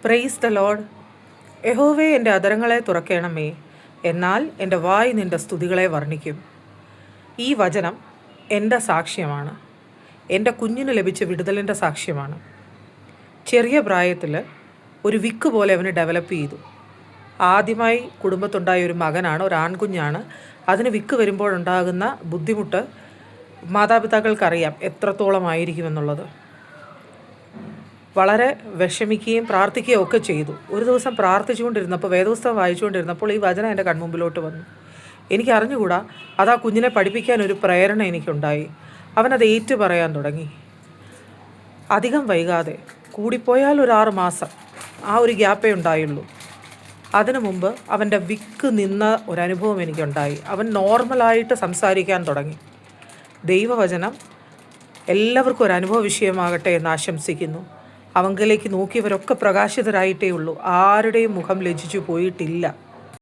Praise the load. യഹോവേ, എൻ്റെ അധരങ്ങളെ തുറക്കണമേ, എന്നാൽ എൻ്റെ വായ് നിൻ്റെ സ്തുതികളെ വർണ്ണിക്കും. ഈ വചനം എൻ്റെ സാക്ഷ്യമാണ്. എൻ്റെ കുഞ്ഞിന് ലഭിച്ച വിടുതലിൻ്റെ സാക്ഷ്യമാണ്. ചെറിയ പ്രായത്തിൽ ഒരു വിക്ക് പോലെ അവന് ഡെവലപ്പ് ചെയ്തു. ആദ്യമായി കുടുംബത്തുണ്ടായ ഒരു മകനാണ്, ഒരു ആൺകുഞ്ഞാണ്. അതിന് വിക്ക് വരുമ്പോഴുണ്ടാകുന്ന ബുദ്ധിമുട്ട് മാതാപിതാക്കൾക്കറിയാം എത്രത്തോളം ആയിരിക്കുമെന്നുള്ളത്. വളരെ വിഷമിക്കുകയും പ്രാർത്ഥിക്കുകയും ഒക്കെ ചെയ്തു. ഒരു ദിവസം പ്രാർത്ഥിച്ചുകൊണ്ടിരുന്നപ്പോൾ, വേദപുസ്തകം വായിച്ചുകൊണ്ടിരുന്നപ്പോൾ ഈ വചനം എൻ്റെ കൺമുമ്പിലോട്ട് വന്നു. എനിക്ക് അറിഞ്ഞുകൂടാ, അത് ആ കുഞ്ഞിനെ പഠിപ്പിക്കാൻ ഒരു പ്രേരണ എനിക്കുണ്ടായി. അവനത് ഏറ്റു പറയാൻ തുടങ്ങി. അധികം വൈകാതെ, കൂടിപ്പോയാൽ ഒരു 6 മാസം, ആ ഒരു ഗ്യാപ്പേ ഉണ്ടായുള്ളൂ. അതിനു മുമ്പ് അവൻ്റെ വിക്ക് നിന്ന ഒരനുഭവം എനിക്കുണ്ടായി. അവൻ നോർമലായിട്ട് സംസാരിക്കാൻ തുടങ്ങി. ദൈവവചനം എല്ലാവർക്കും ഒരു അനുഭവ വിഷയമാകട്ടെ എന്ന് ആശംസിക്കുന്നു. അവങ്കിലേക്ക് നോക്കിയവരൊക്കെ പ്രകാശിതരായിട്ടേ ഉള്ളൂ. ആരുടെയും മുഖം ലജ്ജിച്ചു പോയിട്ടില്ല.